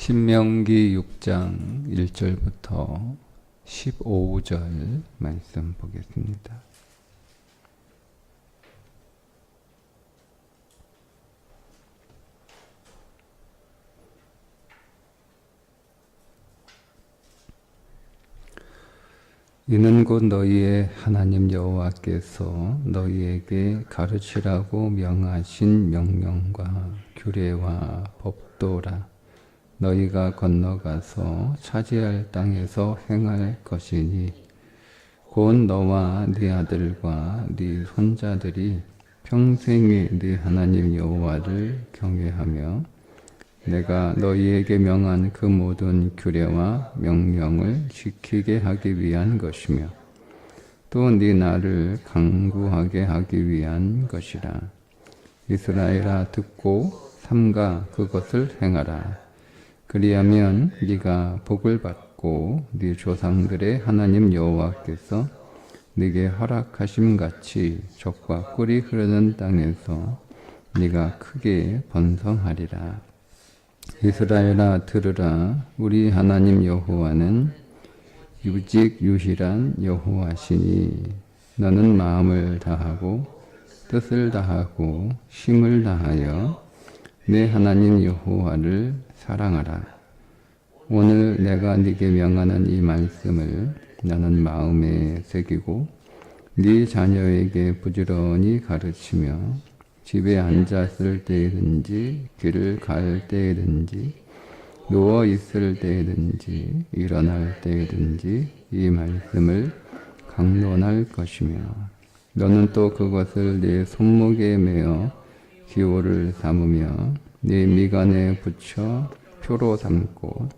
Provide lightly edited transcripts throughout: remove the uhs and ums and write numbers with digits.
신명기 6장 1절부터 15절 말씀 보겠습니다. 이는 곧 너희의 하나님 여호와께서 너희에게 가르치라고 명하신 명령과 규례와 법도라. 너희가 건너가서 차지할 땅에서 행할 것이니 곧 너와 네 아들과 네 손자들이 평생에 네 하나님 여호와를 경외하며 내가 너희에게 명한 그 모든 규례와 명령을 지키게 하기 위한 것이며 또 네 나를 강구하게 하기 위한 것이라. 이스라엘아 듣고 삼가 그것을 행하라. 그리하면 네가 복을 받고 네 조상들의 하나님 여호와께서 네게 허락하심 같이 젖과 꿀이 흐르는 땅에서 네가 크게 번성하리라. 이스라엘아 들으라. 우리 하나님 여호와는 유직 유일한 여호와시니 너는 마음을 다하고 뜻을 다하고 힘을 다하여 내 하나님 여호와를 사랑하라. 오늘 내가 네게 명하는 이 말씀을 너는 마음에 새기고 네 자녀에게 부지런히 가르치며 집에 앉았을 때이든지 길을 갈 때이든지 누워 있을 때이든지 일어날 때이든지 이 말씀을 강론할 것이며 너는 또 그것을 네 손목에 매어 기호를 삼으며 네 미간에 붙여 표로 삼고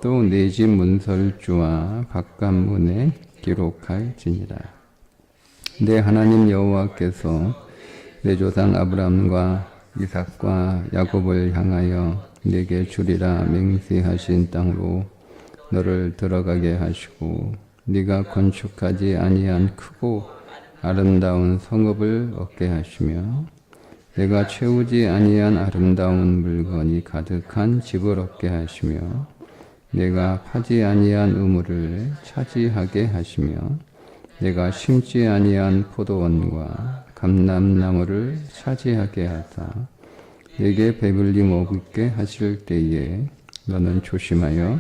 또 네 집 문설주와 바깥문에 기록할지니라. 내 하나님 여호와께서 내 조상 아브라함과 이삭과 야곱을 향하여 네게 주리라 맹세하신 땅으로 너를 들어가게 하시고 네가 건축하지 아니한 크고 아름다운 성읍을 얻게 하시며 내가 채우지 아니한 아름다운 물건이 가득한 집을 얻게 하시며 내가 파지 아니한 우물을 차지하게 하시며 내가 심지 아니한 포도원과 감람나무를 차지하게 하사 내게 배불림 없게 하실 때에 너는 조심하여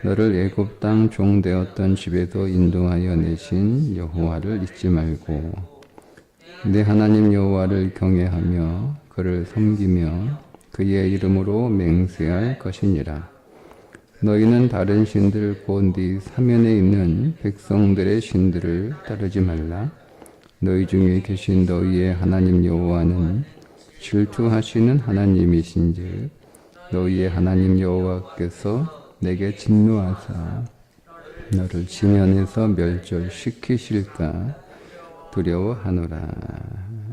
너를 애굽 땅 종 되었던 집에서 인도하여 내신 여호와를 잊지 말고 내 하나님 여호와를 경외하며 그를 섬기며 그의 이름으로 맹세할 것이니라. 너희는 다른 신들 곧 네 사면에 있는 백성들의 신들을 따르지 말라. 너희 중에 계신 너희의 하나님 여호와는 질투하시는 하나님이신즉 너희의 하나님 여호와께서 내게 진노하사 너를 지면에서 멸절시키실까 두려워하노라.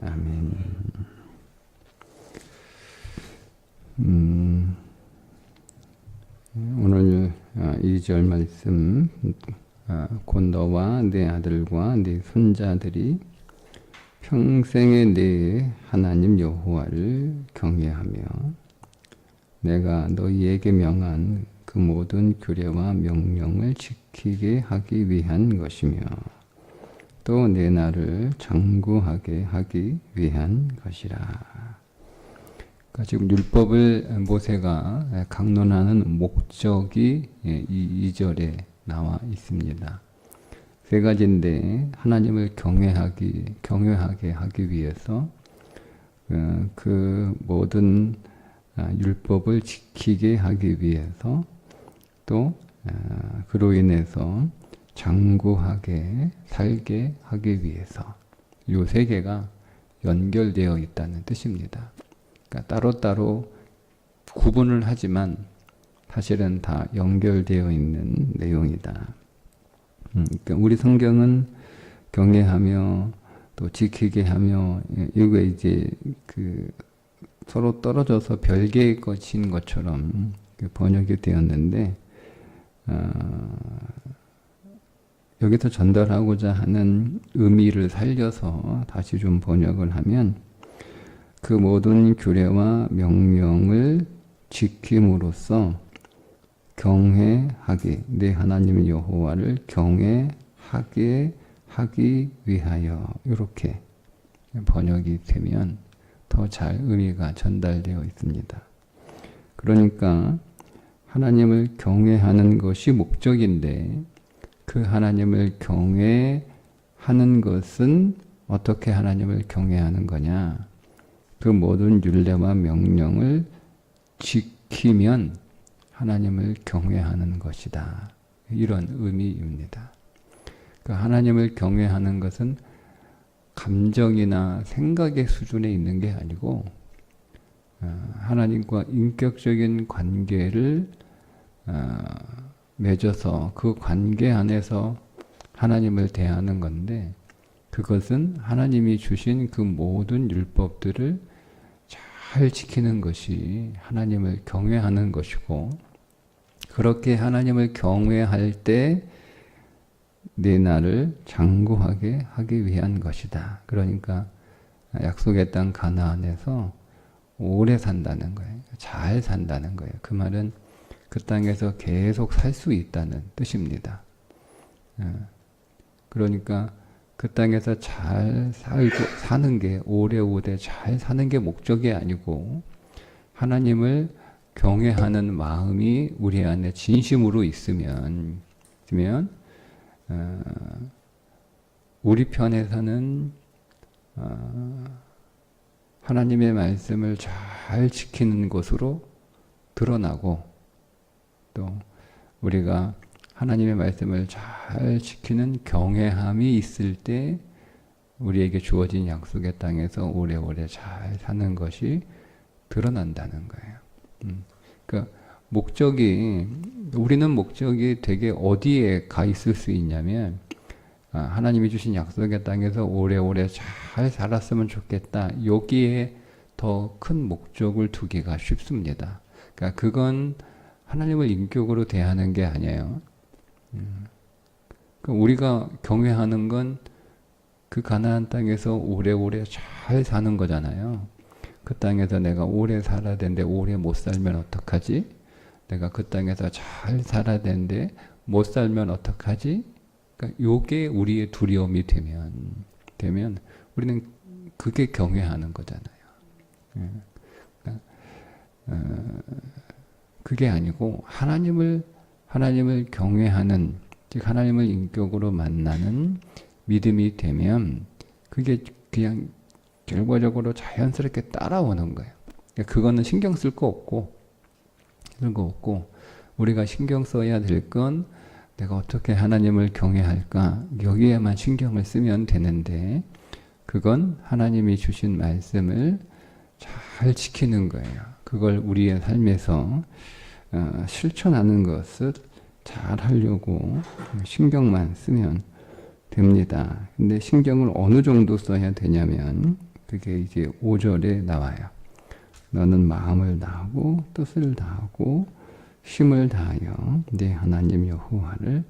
아멘. 오늘 2절 말씀 곧 너와 네 아들과 네 손자들이 평생에 네 하나님 여호와를 경외하며 내가 너희에게 명한 그 모든 규례와 명령을 지키게 하기 위한 것이며 또 내 나를 장구하게 하기 위한 것이라. 그러니까 지금 율법을 모세가 강론하는 목적이 이 2절에 나와 있습니다. 세 가지인데 하나님을 경외하게 하기 위해서 그 모든 율법을 지키게 하기 위해서 또 그로 인해서 장구하게 살게 하기 위해서 이 세 개가 연결되어 있다는 뜻입니다. 그러니까 따로따로 구분을 하지만 사실은 다 연결되어 있는 내용이다. 그러니까 우리 성경은 경외하며 또 지키게 하며 이거 이제 그 서로 떨어져서 별개의 것인 것처럼 번역이 되었는데 여기서 전달하고자 하는 의미를 살려서 다시 좀 번역을 하면 그 모든 규례와 명령을 지킴으로써 경외하기, 내 하나님 여호와를 경외하게 하기 위하여, 이렇게 번역이 되면 더 잘 의미가 전달되어 있습니다. 그러니까 하나님을 경외하는 것이 목적인데, 그 하나님을 경외하는 것은 어떻게 하나님을 경외하는 거냐? 그 모든 율례와 명령을 지키면 하나님을 경외하는 것이다. 이런 의미입니다. 그 하나님을 경외하는 것은 감정이나 생각의 수준에 있는 게 아니고 하나님과 인격적인 관계를 맺어서 그 관계 안에서 하나님을 대하는 건데, 그것은 하나님이 주신 그 모든 율법들을 잘 지키는 것이 하나님을 경외하는 것이고, 그렇게 하나님을 경외할 때 내 나를 장구하게 하기 위한 것이다. 그러니까 약속의 땅 가나안에서 오래 산다는 거예요. 잘 산다는 거예요. 그 말은 그 땅에서 계속 살 수 있다는 뜻입니다. 그러니까 그 땅에서 잘 살고 사는 게, 오래오래 잘 사는 게 목적이 아니고, 하나님을 경외하는 마음이 우리 안에 진심으로 있으면 우리 편에서는 하나님의 말씀을 잘 지키는 것으로 드러나고, 또 우리가 하나님의 말씀을 잘 지키는 경외함이 있을 때 우리에게 주어진 약속의 땅에서 오래오래 잘 사는 것이 드러난다는 거예요. 그러니까 우리는 목적이 되게 어디에 가 있을 수 있냐면, 하나님이 주신 약속의 땅에서 오래오래 잘 살았으면 좋겠다. 여기에 더 큰 목적을 두기가 쉽습니다. 그러니까 그건 하나님을 인격으로 대하는 게 아니에요. 그러니까 우리가 경외하는 건 그 가나안 땅에서 오래오래 잘 사는 거잖아요. 그 땅에서 내가 오래 살아야 되는데 오래 못 살면 어떡하지? 내가 그 땅에서 잘 살아야 되는데 못 살면 어떡하지? 그러니까 요게 우리의 두려움이 되면 우리는 그게 경외하는 거잖아요. 그러니까 그게 아니고 하나님을 경외하는, 즉 하나님을 인격으로 만나는 믿음이 되면 그게 그냥 결과적으로 자연스럽게 따라오는 거예요. 그러니까 그거는 신경 쓸 거 없고, 우리가 신경 써야 될 건 내가 어떻게 하나님을 경외할까, 여기에만 신경을 쓰면 되는데, 그건 하나님이 주신 말씀을 잘 지키는 거예요. 그걸 우리의 삶에서 실천하는 것을 잘 하려고 신경만 쓰면 됩니다. 근데 신경을 어느 정도 써야 되냐면, 그게 이제 5절에 나와요. 너는 마음을 다하고 뜻을 다하고 힘을 다하여 네 하나님 여호와를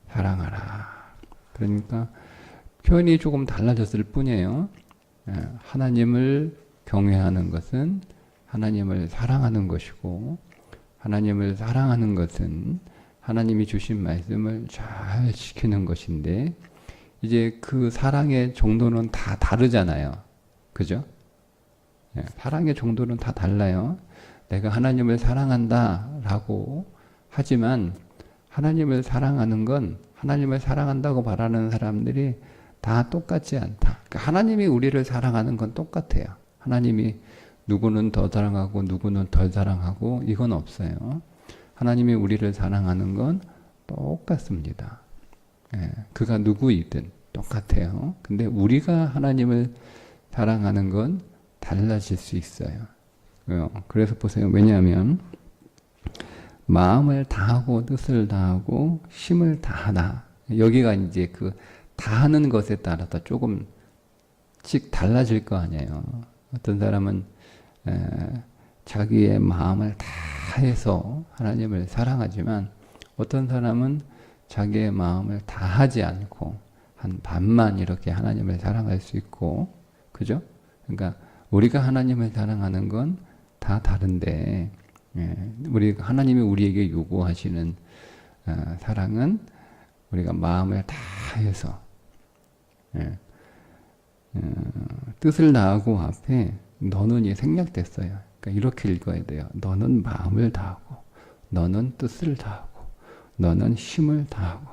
사랑하라. 그러니까 표현이 조금 달라졌을 뿐이에요. 하나님을 경외하는 것은 하나님을 사랑하는 것이고, 하나님을 사랑하는 것은 하나님이 주신 말씀을 잘 지키는 것인데, 이제 그 사랑의 정도는 다 다르잖아요. 그죠? 사랑의 정도는 다 달라요. 내가 하나님을 사랑한다 라고 하지만, 하나님을 사랑하는 건, 하나님을 사랑한다고 말하는 사람들이 다 똑같지 않다. 그러니까 하나님이 우리를 사랑하는 건 똑같아요. 하나님이 누구는 더 사랑하고 누구는 덜 사랑하고 이건 없어요. 하나님이 우리를 사랑하는 건 똑같습니다. 그가 누구이든 똑같아요. 근데 우리가 하나님을 사랑하는 건 달라질 수 있어요. 그래서 보세요. 왜냐하면 마음을 다하고 뜻을 다하고 힘을 다하다. 여기가 이제 그 다하는 것에 따라서 조금씩 달라질 거 아니에요. 어떤 사람은 자기의 마음을 다해서 하나님을 사랑하지만, 어떤 사람은 자기의 마음을 다하지 않고 한 반만 이렇게 하나님을 사랑할 수 있고, 그죠? 그러니까 우리가 하나님을 사랑하는 건 다 다른데, 우리 하나님이 우리에게 요구하시는 사랑은 우리가 마음을 다해서 뜻을 다하고 앞에 너는이 생략됐어요. 그러니까 이렇게 읽어야 돼요. 너는 마음을 다하고, 너는 뜻을 다하고, 너는 힘을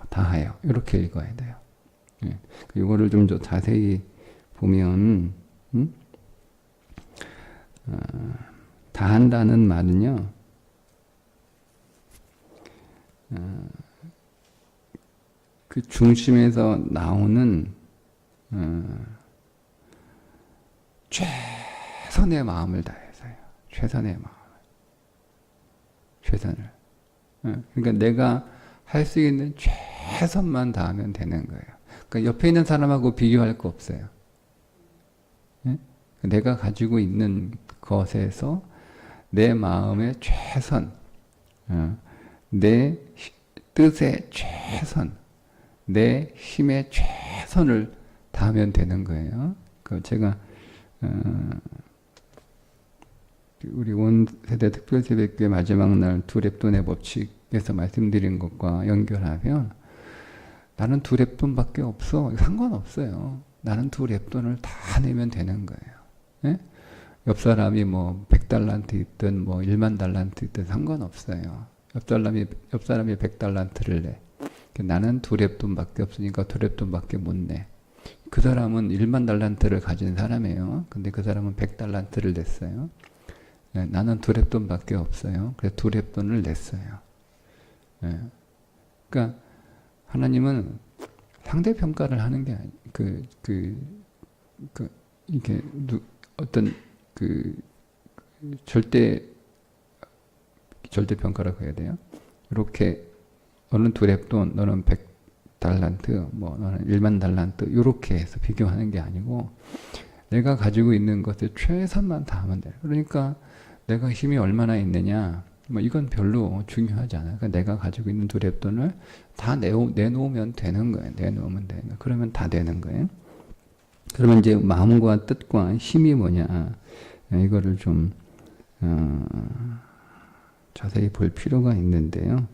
다하여 이렇게 읽어야 돼요. 이거를 좀 더 자세히 보면 다한다는 말은요. 그 중심에서 나오는 최선의 마음을 다해서요. 최선의 마음을. 최선을. 그러니까 내가 할 수 있는 최선만 다하면 되는 거예요. 그러니까 옆에 있는 사람하고 비교할 거 없어요. 내가 가지고 있는 것에서 내 마음의 최선, 내 뜻의 최선, 내 힘의 최선을 다하면 되는 거예요. 제가 우리 온세대 특별새벽교회 마지막 날 두 랩돈의 법칙에서 말씀드린 것과 연결하면 나는 두 랩돈밖에 없어. 상관없어요. 나는 두 랩돈을 다 내면 되는 거예요. 예? 옆 사람이 뭐 100달란트 있든 뭐 1만 달란트 있든 상관없어요. 옆 사람이 100달란트를 내. 나는 두 랩돈밖에 없으니까 두 랩돈밖에 못 내. 그 사람은 1만 달란트를 가진 사람이에요. 근데 그 사람은 100달란트를 냈어요. 네, 나는 두 랩돈밖에 없어요. 그래서 두 랩돈을 냈어요. 네. 그러니까 하나님은 상대평가를 하는 게 이게 어떤 절대평가라고 해야 돼요. 이렇게 너는 두 랩돈, 너는 100달란트, 뭐 너는 1만 달란트 이렇게 해서 비교하는 게 아니고 내가 가지고 있는 것을 최선만 다하면 돼요. 그러니까 내가 힘이 얼마나 있느냐 뭐 이건 별로 중요하지 않아요. 그러니까 내가 가지고 있는 두 랩돈을 다 내놓으면 되는 거예요. 내놓으면 되는 거예요. 그러면 다 되는 거예요. 그러면 이제 마음과 뜻과 힘이 뭐냐 이거를 좀 자세히 볼 필요가 있는데요.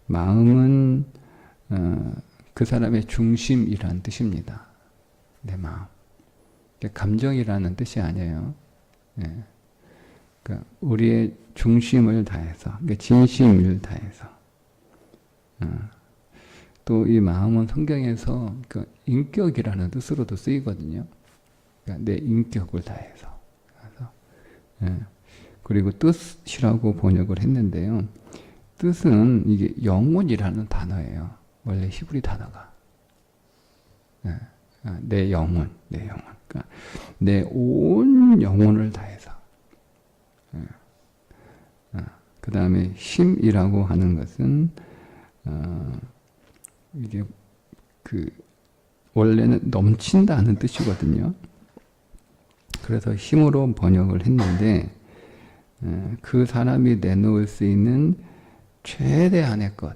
마음은 그 사람의 중심이란 뜻입니다. 내 마음. 감정이라는 뜻이 아니에요. 예. 그러니까 우리의 중심을 다해서, 그러니까 진심을 다해서. 또 이 마음은 성경에서 그 인격이라는 뜻으로도 쓰이거든요. 그러니까 내 인격을 다해서. 그래서, 예. 그리고 뜻이라고 번역을 했는데요. 뜻은 이게 영혼이라는 단어예요. 원래 히브리 단어가. 예. 내 영혼. 그러니까 내 온 영혼을 다해서. 그 다음에 힘이라고 하는 것은 이게 원래는 넘친다는 뜻이거든요. 그래서 힘으로 번역을 했는데 그 사람이 내놓을 수 있는 최대한의 것,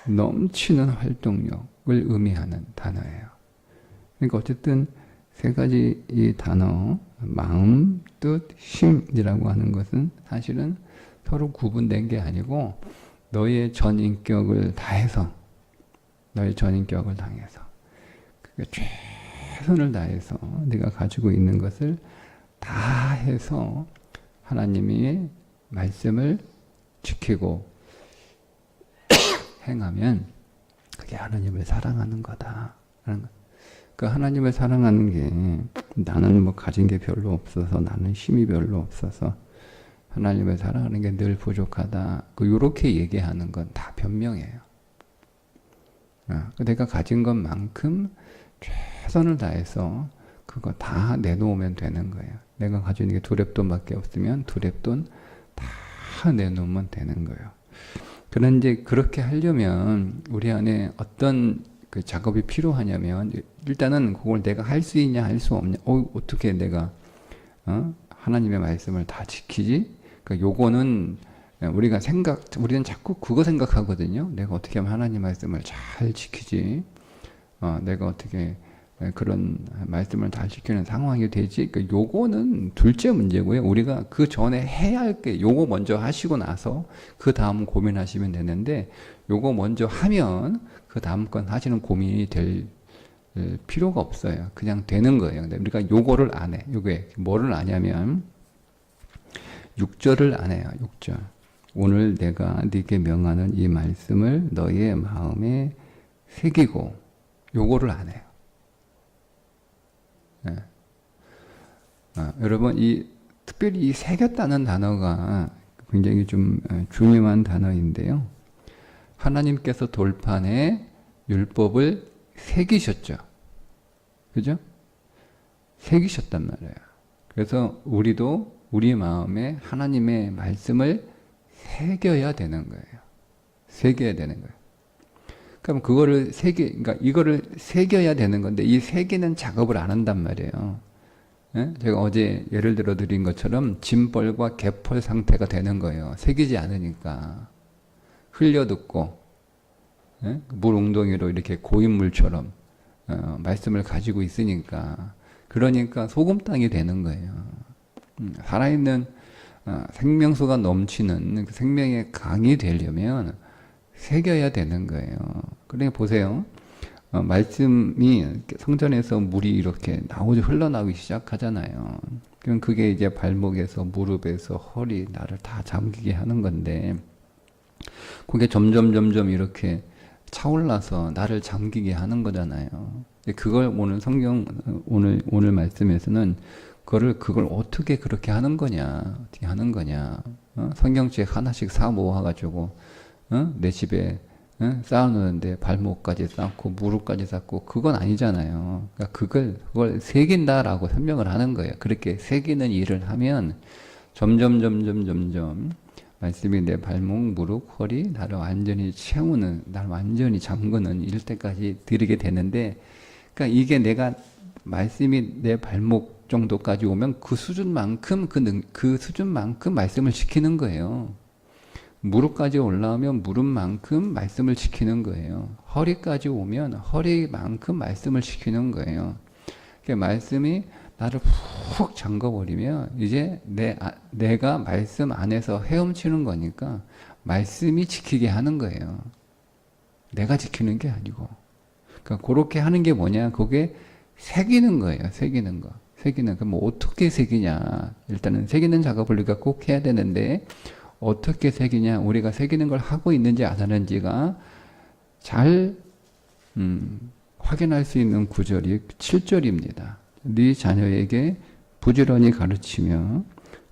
넘치는 활동력을 의미하는 단어예요. 그러니까 어쨌든 세 가지 이 단어, 마음, 뜻, 힘이라고 하는 것은 사실은 서로 구분된 게 아니고 너의 전 인격을 다해서 최선을 다해서 네가 가지고 있는 것을 다 해서 하나님의 말씀을 지키고 행하면 그게 하나님을 사랑하는 거다. 그 하나님을 사랑하는 게 나는 뭐 가진 게 별로 없어서 나는 힘이 별로 없어서 하나님을 사랑하는 게 늘 부족하다. 요렇게 얘기하는 건 다 변명이에요. 내가 가진 것만큼 최선을 다해서 그거 다 내놓으면 되는 거예요. 내가 가지고 있는 게 두 랩돈밖에 없으면 두 랩돈 다 내놓으면 되는 거예요. 그런데 그렇게 하려면 우리 안에 어떤 그 작업이 필요하냐면 일단은 그걸 내가 할 수 있냐 할 수 없냐 어떻게 내가 하나님의 말씀을 다 지키지? 그러니까 요거는 우리는 자꾸 그거 생각하거든요. 내가 어떻게 하면 하나님 말씀을 잘 지키지? 내가 어떻게 그런 말씀을 다 지키는 상황이 되지. 그러니까 요거는 둘째 문제고요. 우리가 그 전에 해야 할 게 요거 먼저 하시고 나서 그 다음 고민하시면 되는데, 요거 먼저 하면 그 다음 건 하시는 고민이 될 필요가 없어요. 그냥 되는 거예요. 근데 우리가 요거를 안 해. 요게 뭐를 아냐면 6절을 안 해요. 6절. 오늘 내가 네게 명하는 이 말씀을 너희의 마음에 새기고, 요거를 안 해요. 네. 여러분, 특별히 이 새겼다는 단어가 굉장히 좀 중요한 단어인데요. 하나님께서 돌판에 율법을 새기셨죠. 그죠? 새기셨단 말이에요. 그래서 우리도 우리 마음에 하나님의 말씀을 새겨야 되는 거예요. 새겨야 되는 거예요. 그럼 그거를 그러니까 이거를 새겨야 되는 건데, 이 새기는 작업을 안 한단 말이에요. 예? 제가 어제 예를 들어 드린 것처럼 짐벌과 개펄 상태가 되는 거예요. 새기지 않으니까. 흘려듣고, 예? 물 웅덩이로 이렇게 고인물처럼 말씀을 가지고 있으니까. 그러니까 소금땅이 되는 거예요. 살아있는 생명수가 넘치는 그 생명의 강이 되려면 새겨야 되는 거예요. 그러니까 보세요. 말씀이 성전에서 물이 이렇게 흘러나오기 시작하잖아요. 그럼 그게 이제 발목에서 무릎에서 허리, 나를 다 잠기게 하는 건데, 그게 점점 이렇게 차올라서 나를 잠기게 하는 거잖아요. 그걸 오늘 말씀에서는 그걸 어떻게 그렇게 하는 거냐, 어떻게 하는 거냐. 성경책 하나씩 사 모아가지고, 내 집에 쌓아놓는데 발목까지 쌓고 무릎까지 쌓고, 그건 아니잖아요. 그러니까 그걸 새긴다라고 설명을 하는 거예요. 그렇게 새기는 일을 하면 점점 말씀이 내 발목, 무릎, 허리, 나를 완전히 채우는, 나를 완전히 잠그는 이럴 때까지 드리게 되는데, 그러니까 이게 내가 말씀이 내 발목 정도까지 오면 그 수준만큼 그 수준만큼 말씀을 지키는 거예요. 무릎까지 올라오면 무릎만큼 말씀을 지키는 거예요. 허리까지 오면 허리만큼 말씀을 지키는 거예요. 그러니까 말씀이 나를 푹 잠궈버리면 이제 내가 말씀 안에서 헤엄치는 거니까 말씀이 지키게 하는 거예요. 내가 지키는 게 아니고. 그러니까 그렇게 하는 게 뭐냐? 그게 새기는 거예요. 새기는 거. 그럼 뭐 어떻게 새기냐? 일단은 새기는 작업을 우리가 꼭 해야 되는데, 어떻게 새기냐? 우리가 새기는 걸 하고 있는지 안 하는지가 잘 확인할 수 있는 구절이 7절입니다. 네 자녀에게 부지런히 가르치며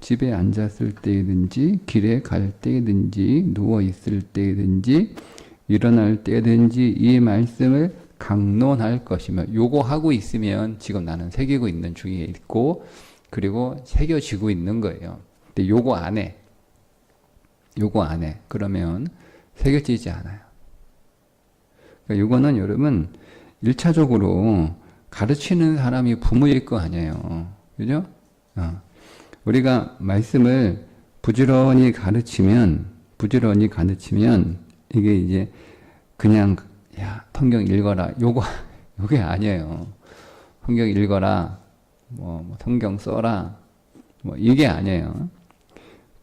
집에 앉았을 때이든지 길에 갈 때이든지 누워 있을 때이든지 일어날 때이든지 이 말씀을 강론할 것이며, 요거 하고 있으면 지금 나는 새기고 있는 중에 있고, 그리고 새겨지고 있는 거예요. 근데 요거 안 해. 그러면 새겨지지 않아요. 그러니까 요거는 여러분 1차적으로 가르치는 사람이 부모일 거 아니에요. 그죠? 우리가 말씀을 부지런히 가르치면 이게 이제 그냥 야, 성경 읽어라. 요게 아니에요. 성경 읽어라. 뭐 성경 써라. 이게 아니에요.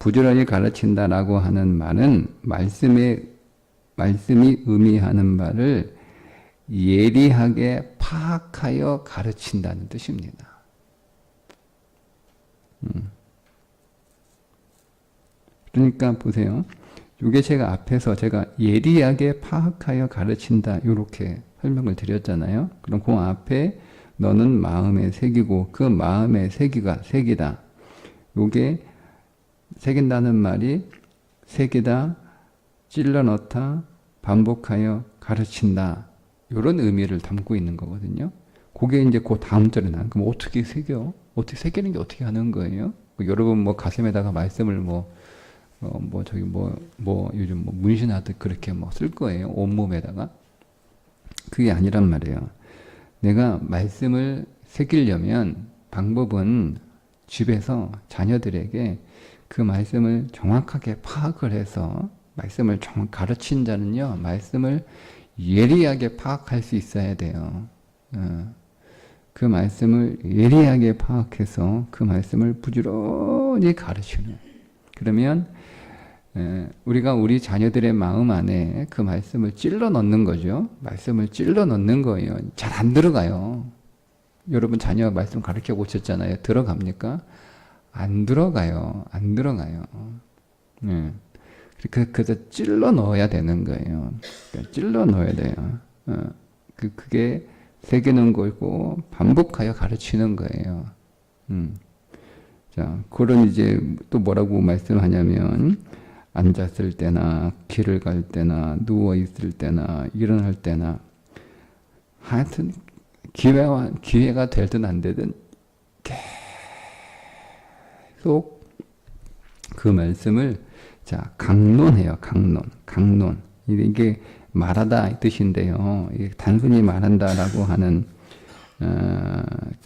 부지런히 가르친다라고 하는 말은 말씀이 의미하는 바를 예리하게 파악하여 가르친다는 뜻입니다. 그러니까 보세요. 이게 제가 앞에서 예리하게 파악하여 가르친다 이렇게 설명을 드렸잖아요. 그럼 그 앞에 너는 마음에 새기고, 그 마음에 새기다. 요게 새긴다는 말이 새기다, 찔러 넣다, 반복하여 가르친다. 이런 의미를 담고 있는 거거든요. 그게 이제 그 다음 절에 나와요. 그럼 어떻게 새겨? 어떻게 새기는 게 어떻게 하는 거예요? 여러분 가슴에다가 말씀을 요즘 문신하듯 그렇게 쓸 거예요. 온몸에다가. 그게 아니란 말이에요. 내가 말씀을 새기려면 방법은 집에서 자녀들에게 그 말씀을 정확하게 파악을 해서, 말씀을 가르친 자는요, 말씀을 예리하게 파악할 수 있어야 돼요. 그 말씀을 예리하게 파악해서 그 말씀을 부지런히 가르치는. 그러면 우리가 우리 자녀들의 마음 안에 그 말씀을 찔러 넣는 거죠. 말씀을 찔러 넣는 거예요. 잘 안 들어가요. 여러분 자녀 말씀 가르쳐 보셨잖아요. 들어갑니까? 안 들어가요. 안 들어가요. 그래서 찔러 넣어야 되는 거예요. 그러니까 찔러 넣어야 돼요. 그게 새기는 거고 반복하여 가르치는 거예요. 자, 그런 이제 또 뭐라고 말씀하냐면 앉았을 때나 길을 갈 때나 누워 있을 때나 일어날 때나 하여튼 기회가 되든 안 되든 계속 그 말씀을 자 강론해요. 강론. 이게 말하다 이 뜻인데요. 이게 단순히 말한다라고 하는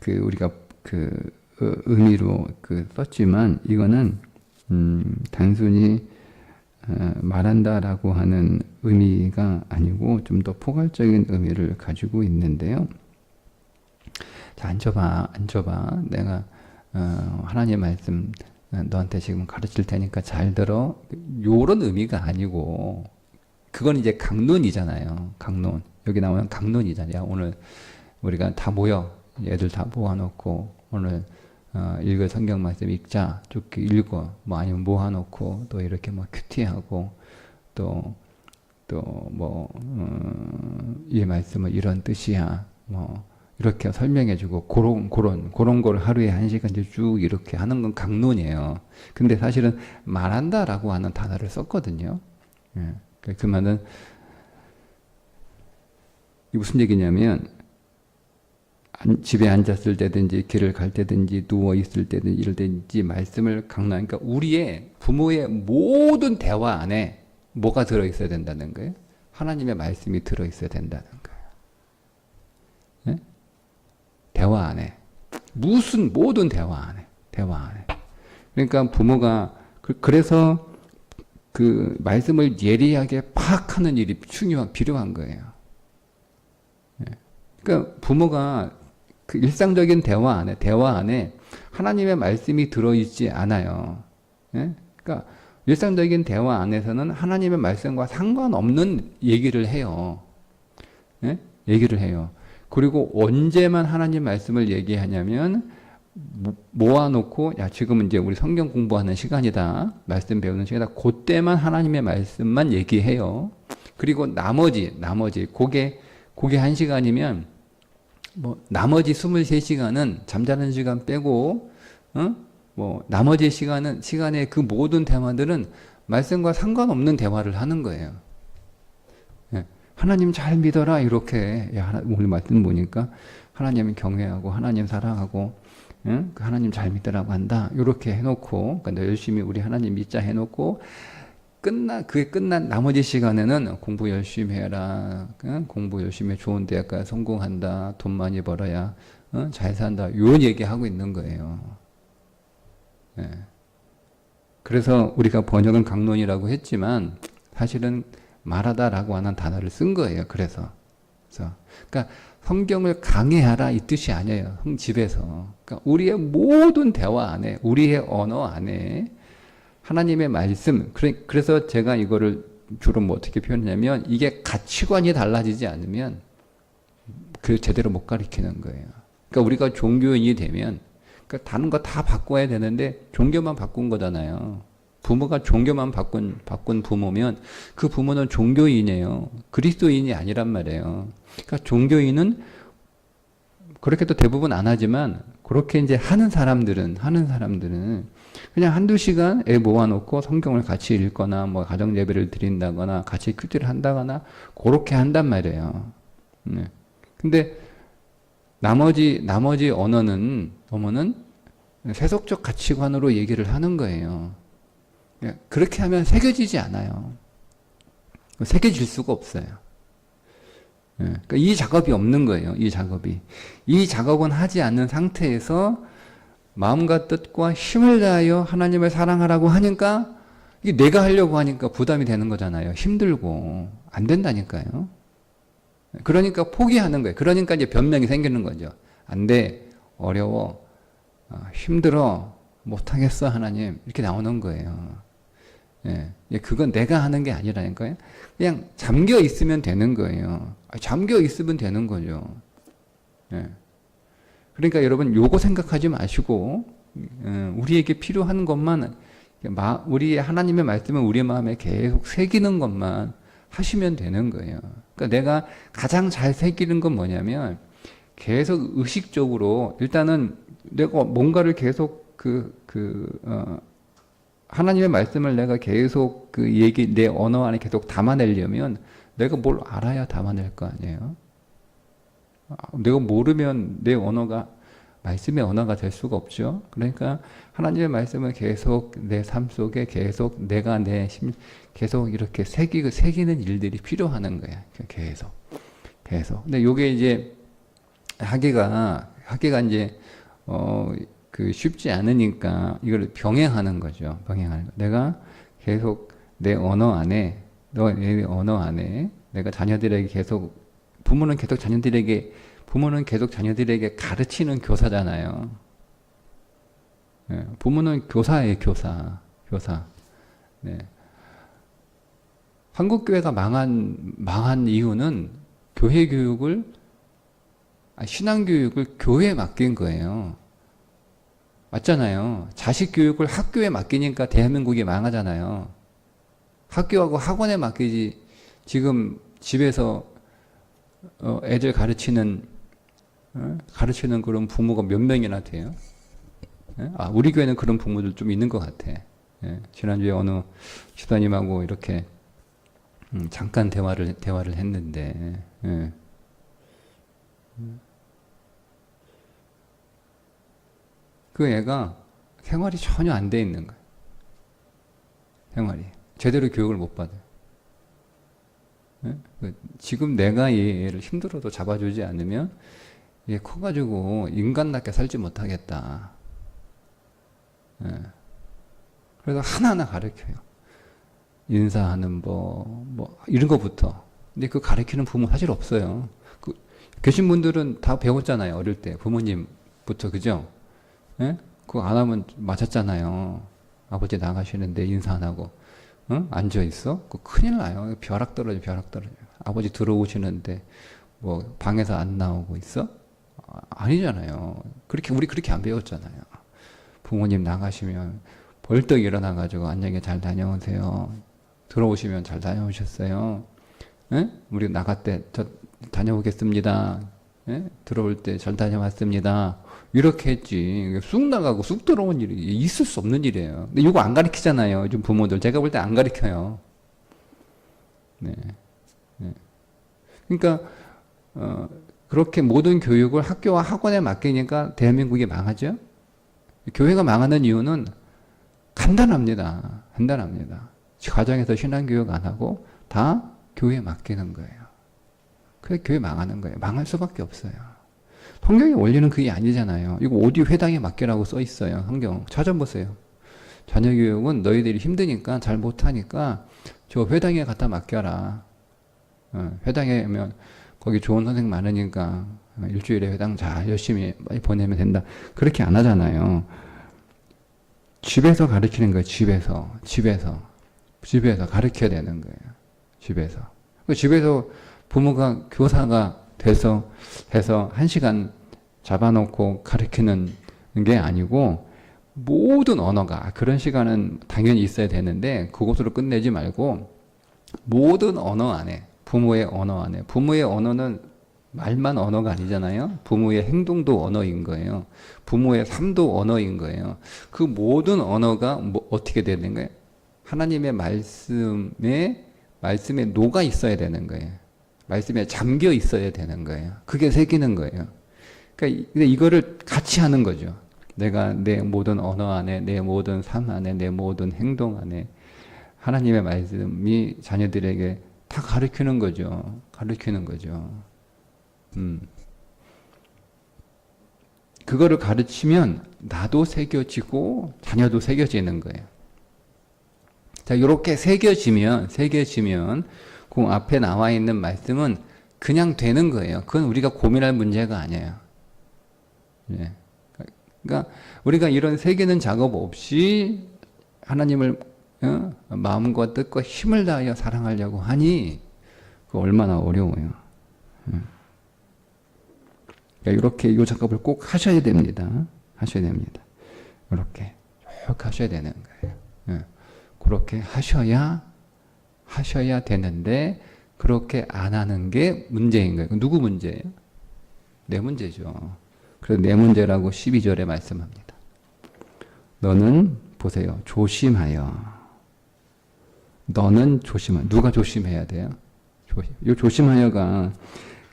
우리가 의미로 썼지만 이거는 단순히 말한다라고 하는 의미가 아니고 좀 더 포괄적인 의미를 가지고 있는데요. 자, 앉아봐. 내가 하나님 말씀 너한테 지금 가르칠 테니까 잘 들어. 요런 의미가 아니고 그건 이제 강론이잖아요. 강론. 여기 나오는 강론이잖아요. 오늘 우리가 다 모여 애들 다 모아놓고 오늘 읽을 성경 말씀 읽자 쭉 읽어 뭐 아니면 모아놓고 또 이렇게 뭐 큐티하고 또 뭐 이 말씀은 이런 뜻이야 뭐 이렇게 설명해주고 그런 걸 하루에 1시간 쭉 이렇게 하는 건 강론이에요. 근데 사실은 말한다라고 하는 단어를 썼거든요. 예. 그 말은 무슨 얘기냐면 집에 앉았을 때든지 길을 갈 때든지 누워 있을 때든지 이럴 때든지 말씀을 강론. 그러니까 우리의 부모의 모든 대화 안에 뭐가 들어 있어야 된다는 거예요? 하나님의 말씀이 들어 있어야 된다는 거예요. 네? 대화 안에 무슨 모든 대화 안에. 그러니까 부모가 그래서 그 말씀을 예리하게 파악하는 일이 필요한 거예요. 그러니까 부모가 그 일상적인 대화 안에 하나님의 말씀이 들어있지 않아요. 그러니까 일상적인 대화 안에서는 하나님의 말씀과 상관없는 얘기를 해요. 얘기를 해요. 그리고 언제만 하나님 말씀을 얘기하냐면 모아놓고 야 지금은 이제 우리 성경 공부하는 시간이다. 말씀 배우는 시간이다. 그때만 하나님의 말씀만 얘기해요. 그리고 나머지 그게 1시간이면 뭐 나머지 23시간은 잠자는 시간 빼고 뭐 나머지 시간에 그 모든 대화들은 말씀과 상관없는 대화를 하는 거예요. 하나님 잘 믿어라 이렇게 오늘 말씀 보니까 하나님 경외하고 하나님 사랑하고 하나님 잘 믿으라고 한다 이렇게 해놓고 그러니까 열심히 우리 하나님 믿자 해놓고 그게 끝난 나머지 시간에는 공부 열심히 해라. 공부 열심히 해 좋은 대학 가야 성공한다. 돈 많이 벌어야 잘 산다. 이런 얘기하고 있는 거예요. 그래서 우리가 번역은 강론이라고 했지만 사실은 말하다라고 하는 단어를 쓴 거예요. 그래서 그러니까 성경을 강해하라 이 뜻이 아니에요. 집에서. 그러니까 우리의 모든 대화 안에 우리의 언어 안에 하나님의 말씀, 그래서 제가 이거를 주로 뭐 어떻게 표현하냐면 이게 가치관이 달라지지 않으면 그 제대로 못 가르치는 거예요. 그러니까 우리가 종교인이 되면 그러니까 다른 거 다 바꿔야 되는데 종교만 바꾼 거잖아요. 부모가 종교만 바꾼 부모면 그 부모는 종교인이에요. 그리스도인이 아니란 말이에요. 그러니까 종교인은 그렇게도 대부분 안 하지만 그렇게 이제 하는 사람들은 그냥 1-2시간 애 모아놓고 성경을 같이 읽거나 뭐 가정 예배를 드린다거나 같이 큐티를 한다거나 그렇게 한단 말이에요. 근데 나머지 언어는 세속적 가치관으로 얘기를 하는 거예요. 그렇게 하면 새겨지지 않아요. 새겨질 수가 없어요. 그러니까 이 작업이 없는 거예요. 이 작업은 하지 않는 상태에서 마음과 뜻과 힘을 다하여 하나님을 사랑하라고 하니까 이게 내가 하려고 하니까 부담이 되는 거잖아요. 힘들고 안 된다니까요. 그러니까 포기하는 거예요. 그러니까 이제 변명이 생기는 거죠. 안 돼, 어려워, 힘들어, 못하겠어 하나님 이렇게 나오는 거예요. 예, 그건 내가 하는 게 아니라니까요. 그냥 잠겨 있으면 되는 거예요. 잠겨 있으면 되는 거죠. 예. 그러니까 여러분 요거 생각하지 마시고 우리에게 필요한 것만 우리 하나님의 말씀을 우리 마음에 계속 새기는 것만 하시면 되는 거예요. 그러니까 내가 가장 잘 새기는 건 뭐냐면 계속 의식적으로 일단은 내가 뭔가를 계속 하나님의 말씀을 내가 계속 내 언어 안에 계속 담아내려면 내가 뭘 알아야 담아낼 거 아니에요? 내가 모르면 내 언어가 말씀의 언어가 될 수가 없죠. 그러니까 하나님의 말씀을 계속 내 삶 속에 계속 내가 계속 이렇게 새기는 일들이 필요하는 거야. 계속. 근데 요게 이제 하기가 이제 쉽지 않으니까 이걸 병행하는 거죠. 병행하는 거. 내가 계속 내 언어 안에 내가 자녀들에게 계속 부모는 계속 자녀들에게 가르치는 교사잖아요. 네, 부모는 교사예요, 교사. 네. 한국 교회가 망한 이유는 신앙 교육을 교회에 맡긴 거예요. 맞잖아요. 자식 교육을 학교에 맡기니까 대한민국이 망하잖아요. 학교하고 학원에 맡기지. 지금 집에서 애들 가르치는 그런 부모가 몇 명이나 돼요? 우리 교회는 그런 부모들 좀 있는 것 같아. 지난주에 어느 집사님하고 이렇게 잠깐 대화를 했는데, 그 애가 생활이 전혀 안 돼 있는 거예요. 생활이 제대로 교육을 못 받아요. 지금 내가 얘를 힘들어도 잡아주지 않으면 얘 커가지고 인간답게 살지 못하겠다. 그래서 하나하나 가르쳐요. 인사하는 이런 거부터. 근데 그 가르치는 부모 사실 없어요. 계신 분들은 다 배웠잖아요. 어릴 때 부모님부터. 그죠? 그거 안 하면 맞았잖아요. 아버지 나가시는데 인사 안 하고 앉아 있어? 그거 큰일 나요. 벼락 떨어져. 아버지 들어오시는데 방에서 안 나오고 있어? 아니잖아요. 우리 그렇게 안 배웠잖아요. 부모님 나가시면 벌떡 일어나가지고 안녕히 잘 다녀오세요. 들어오시면 잘 다녀오셨어요. 우리 나갈 때 저 다녀오겠습니다. 들어올 때 잘 다녀왔습니다. 이렇게 했지. 쑥 나가고 쑥 들어온 일이 있을 수 없는 일이에요. 근데 이거 안 가르치잖아요. 요즘 부모들. 제가 볼 때 안 가르쳐요. 네. 그러니까 그렇게 모든 교육을 학교와 학원에 맡기니까 대한민국이 망하죠. 교회가 망하는 이유는 간단합니다. 가정에서 신앙교육 안 하고 다 교회에 맡기는 거예요. 그래서 교회 망하는 거예요. 망할 수밖에 없어요. 성경의 원리는 그게 아니잖아요. 이거 어디 회당에 맡기라고 써 있어요. 성경 찾아보세요. 자녀 교육은 너희들이 힘드니까 잘 못하니까 저 회당에 갖다 맡겨라. 회당에 오면 거기 좋은 선생 많으니까 일주일에 회당 잘 열심히 많이 보내면 된다. 그렇게 안 하잖아요. 집에서 가르치는 거예요. 집에서 가르쳐야 되는 거예요. 집에서 부모가 교사가 해서 1시간 잡아놓고 가르치는 게 아니고 모든 언어가 그런 시간은 당연히 있어야 되는데 그것으로 끝내지 말고 모든 언어 안에 부모의 언어는 말만 언어가 아니잖아요. 부모의 행동도 언어인 거예요. 부모의 삶도 언어인 거예요. 그 모든 언어가 어떻게 되는 거예요? 하나님의 말씀에 녹아 있어야 되는 거예요. 말씀에 잠겨 있어야 되는 거예요. 그게 새기는 거예요. 그러니까 이거를 같이 하는 거죠. 내가 내 모든 언어 안에, 내 모든 삶 안에, 내 모든 행동 안에 하나님의 말씀이 자녀들에게 다 가르치는 거죠. 그거를 가르치면 나도 새겨지고 자녀도 새겨지는 거예요. 자, 이렇게 새겨지면 그 앞에 나와 있는 말씀은 그냥 되는 거예요. 그건 우리가 고민할 문제가 아니에요. 예. 그러니까 우리가 이런 새기는 작업 없이 하나님을 마음과 뜻과 힘을 다하여 사랑하려고 하니 그 얼마나 어려워요. 그러니까 이렇게 이 작업을 꼭 하셔야 됩니다. 하셔야 됩니다. 이렇게 쭉 하셔야 되는 거예요. 그렇게 하셔야 되는데 그렇게 안 하는 게 문제인 거예요. 누구 문제예요? 내 문제죠. 그래서 내 문제라고 12절에 말씀합니다. 너는 보세요. 조심하여. 너는 조심하여. 누가 조심해야 돼요? 이 조심하여가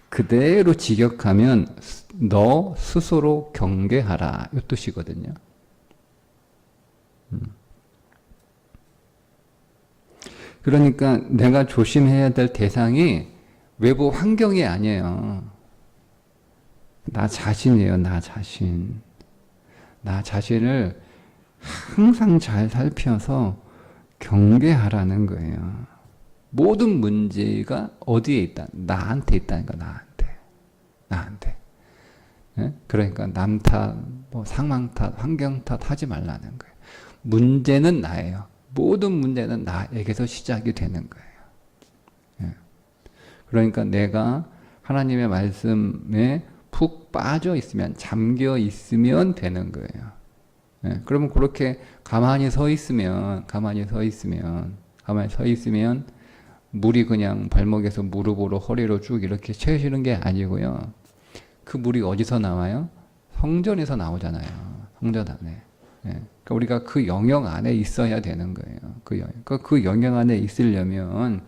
그대로 직역하면 너 스스로 경계하라. 이 뜻이거든요. 그러니까 내가 조심해야 될 대상이 외부 환경이 아니에요. 나 자신이에요. 나 자신. 나 자신을 항상 잘 살펴서 경계하라는 거예요. 모든 문제가 어디에 있다? 나한테 있다는 거. 나한테. 예? 그러니까 남 탓, 상황 탓, 환경 탓 하지 말라는 거예요. 문제는 나예요. 모든 문제는 나에게서 시작이 되는 거예요. 예. 그러니까 내가 하나님의 말씀에 푹 빠져 있으면, 잠겨 있으면 되는 거예요. 예. 그러면 그렇게 가만히 서 있으면 물이 그냥 발목에서 무릎으로 허리로 쭉 이렇게 채우시는 게 아니고요. 그 물이 어디서 나와요? 성전에서 나오잖아요. 성전 안에. 예. 그러니까 우리가 그 영역 안에 있어야 되는 거예요. 그 영역 안에 있으려면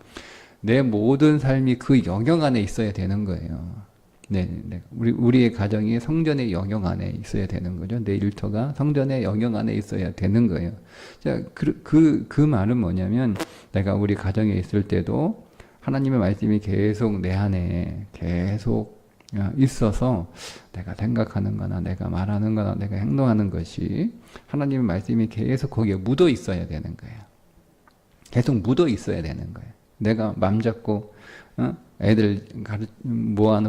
내 모든 삶이 그 영역 안에 있어야 되는 거예요. 네. 우리의 가정이 성전의 영역 안에 있어야 되는 거죠. 내 일터가 성전의 영역 안에 있어야 되는 거예요. 자, 그 말은 뭐냐면 내가 우리 가정에 있을 때도 하나님의 말씀이 계속 내 안에 계속 있어서 내가 생각하는 거나 내가 말하는 거나 내가 행동하는 것이 하나님의 말씀이 계속 거기에 묻어 있어야 되는 거예요. 계속 묻어 있어야 되는 거예요. 내가 맘 잡고 애들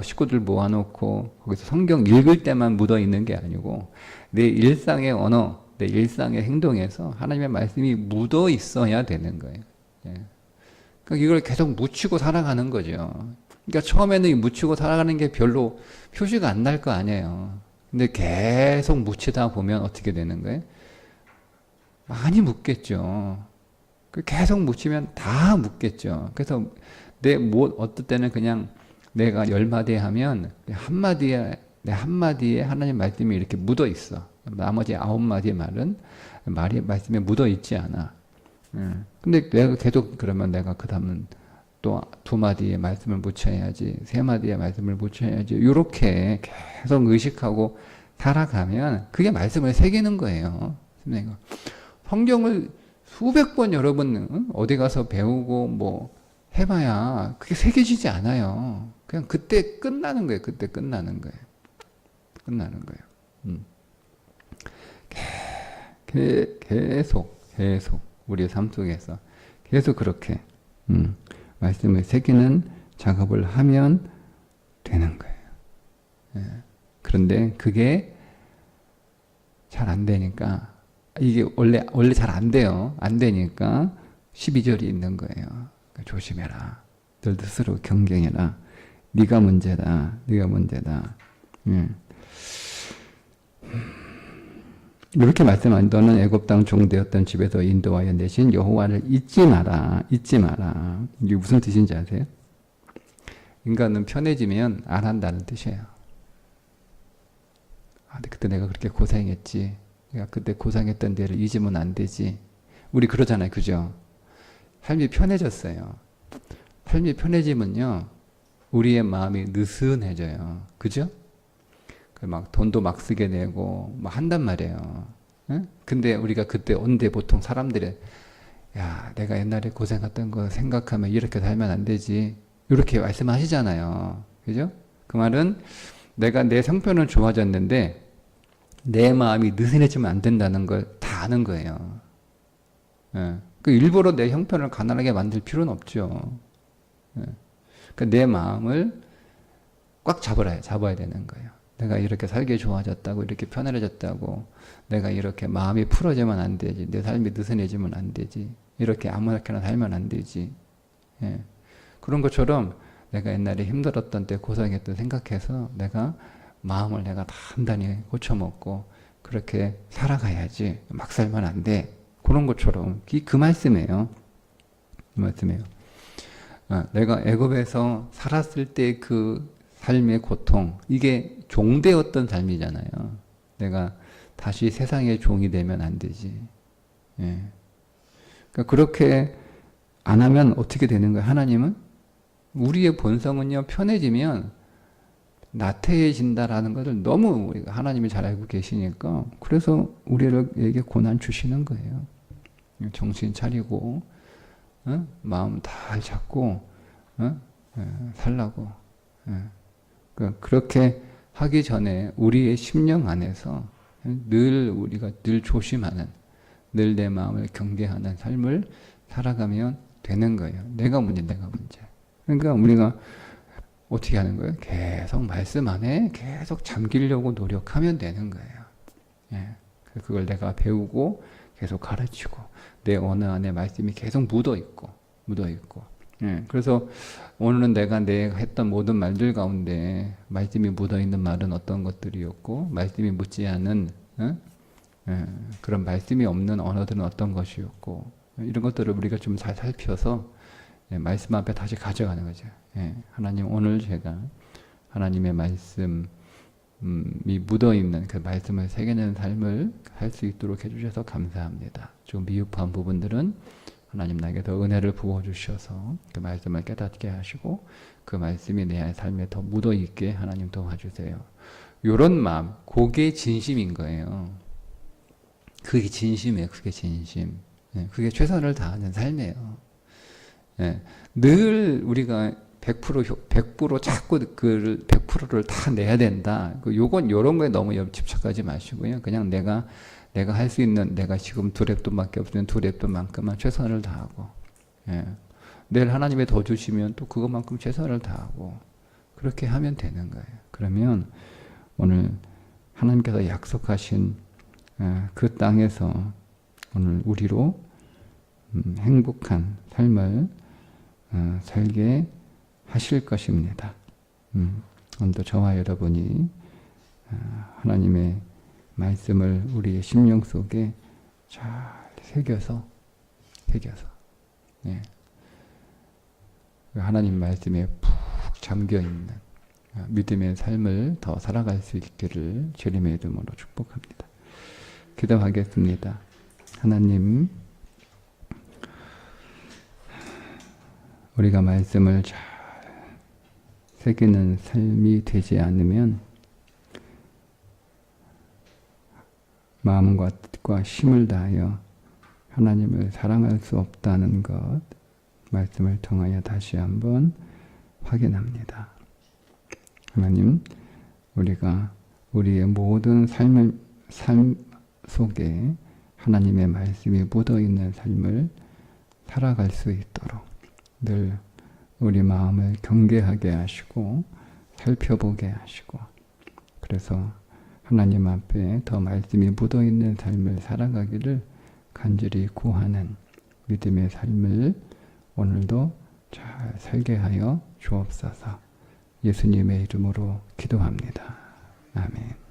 식구들 모아놓고 거기서 성경 읽을 때만 묻어 있는 게 아니고 내 일상의 언어, 내 일상의 행동에서 하나님의 말씀이 묻어 있어야 되는 거예요. 예. 그러니까 이걸 계속 묻히고 살아가는 거죠. 그러니까 처음에는 묻히고 살아가는 게 별로 표시가 안 날 거 아니에요. 근데 계속 묻히다 보면 어떻게 되는 거예요? 많이 묻겠죠. 계속 묻히면 다 묻겠죠. 그래서 어떨 때는 그냥 내가 10마디 하면 내 한마디에 하나님 말씀이 이렇게 묻어 있어. 나머지 9마디의 말씀에 묻어 있지 않아. 근데 내가 계속 그러면 내가 그 다음은 또 2마디의 말씀을 묻혀야지, 3마디의 말씀을 묻혀야지. 이렇게 계속 의식하고 살아가면 그게 말씀을 새기는 거예요. 성경을 수백 번 여러분 어디 가서 배우고 해봐야 그게 새겨지지 않아요. 그냥 그때 끝나는 거예요. 계속 우리의 삶 속에서 계속 그렇게 말씀을 새기는 작업을 하면 되는 거예요. 예. 그런데 그게 잘 안 되니까 이게 원래 잘 안 돼요. 안 되니까 12절이 있는 거예요. 그러니까 조심해라. 너 스스로 경경해라. 네가 문제다. 이렇게 말씀한 너는 애굽 땅 종되었던 집에서 인도하여 내신 여호와를 잊지 마라. 이게 무슨 뜻인지 아세요? 인간은 편해지면 안 한다는 뜻이에요. 근데 그때 내가 그렇게 고생했지. 내가 그때 고생했던 데를 잊으면 안 되지. 우리 그러잖아요. 그죠? 삶이 편해졌어요. 삶이 편해지면요. 우리의 마음이 느슨해져요. 그죠? 막 돈도 막 쓰게 되고 막 한단 말이에요. 응? 근데 우리가 그때 언제 보통 사람들이 야 내가 옛날에 고생했던 거 생각하면 이렇게 살면 안 되지 이렇게 말씀하시잖아요. 그죠? 그 말은 내가 내 형편은 좋아졌는데 내 마음이 느슨해지면 안 된다는 걸 다 아는 거예요. 예. 그 일부러 내 형편을 가난하게 만들 필요는 없죠. 예. 그러니까 내 마음을 꽉 잡아야 되는 거예요. 내가 이렇게 살기 좋아졌다고, 이렇게 편안해졌다고, 내가 이렇게 마음이 풀어지면 안 되지, 내 삶이 느슨해지면 안 되지, 이렇게 아무렇게나 살면 안 되지. 예. 그런 것처럼 내가 옛날에 힘들었던 때 고생했던 생각해서 내가 마음을 내가 단단히 고쳐먹고 그렇게 살아가야지, 막 살면 안 돼. 그런 것처럼 그 말씀이에요. 그 말씀이에요. 내가 애굽에서 살았을 때 그 삶의 고통, 이게 종되었던 삶이잖아요. 내가 다시 세상의 종이 되면 안 되지. 예. 그러니까 그렇게 안 하면 어떻게 되는 거예요? 하나님은 우리의 본성은요, 편해지면 나태해진다라는 것을 너무 우리가 하나님이 잘 알고 계시니까, 그래서 우리에게 고난 주시는 거예요. 정신 차리고 마음 잘 잡고 살라고. 그렇게 하기 전에 우리의 심령 안에서 늘 우리가 늘 조심하는, 늘 내 마음을 경계하는 삶을 살아가면 되는 거예요. 내가 문제. 그러니까 우리가 어떻게 하는 거예요? 계속 말씀 안에 계속 잠기려고 노력하면 되는 거예요. 예. 그걸 내가 배우고 계속 가르치고 내 언어 안에 말씀이 계속 묻어 있고. 예. 그래서 오늘은 내가 했던 모든 말들 가운데 말씀이 묻어 있는 말은 어떤 것들이었고, 말씀이 묻지 않은 그런 말씀이 없는 언어들은 어떤 것이었고, 이런 것들을 우리가 좀 잘 살펴서 말씀 앞에 다시 가져가는 거죠. 하나님, 오늘 제가 하나님의 말씀이 묻어있는 그 말씀을 새겨내는 삶을 할 수 있도록 해주셔서 감사합니다. 좀 미흡한 부분들은 하나님 나에게 더 은혜를 부어주셔서 그 말씀을 깨닫게 하시고 그 말씀이 내 삶에 더 묻어있게 하나님 도와주세요. 이런 마음, 그게 진심인 거예요. 그게 진심이에요. 그게 진심. 그게 최선을 다하는 삶이에요. 늘 우리가 100% 자꾸 그 100%를 다 내야 된다. 요건 요런 거에 너무 집착하지 마시고요. 그냥 내가 할 수 있는, 내가 지금 2랩돈밖에 없으면 2랩돈만큼만 최선을 다하고, 내일 하나님이 더 주시면 또 그것만큼 최선을 다하고, 그렇게 하면 되는 거예요. 그러면 오늘 하나님께서 약속하신 그 땅에서 오늘 우리로 행복한 삶을 살게 하실 것입니다. 오늘도 저와 여러분이 하나님의 말씀을 우리의 심령 속에 잘 새겨서 하나님 말씀에 푹 잠겨있는 믿음의 삶을 더 살아갈 수 있기를 주님의 이름으로 축복합니다. 기도하겠습니다. 하나님, 우리가 말씀을 잘 새기는 삶이 되지 않으면 마음과 뜻과 힘을 다하여 하나님을 사랑할 수 없다는 것, 말씀을 통하여 다시 한번 확인합니다. 하나님, 우리가 우리의 모든 삶 속에 하나님의 말씀이 묻어있는 삶을 살아갈 수 있도록 늘 우리 마음을 경계하게 하시고 살펴보게 하시고, 그래서 하나님 앞에 더 말씀이 묻어있는 삶을 살아가기를 간절히 구하는 믿음의 삶을 오늘도 잘 살게 하여 주옵소서. 예수님의 이름으로 기도합니다. 아멘.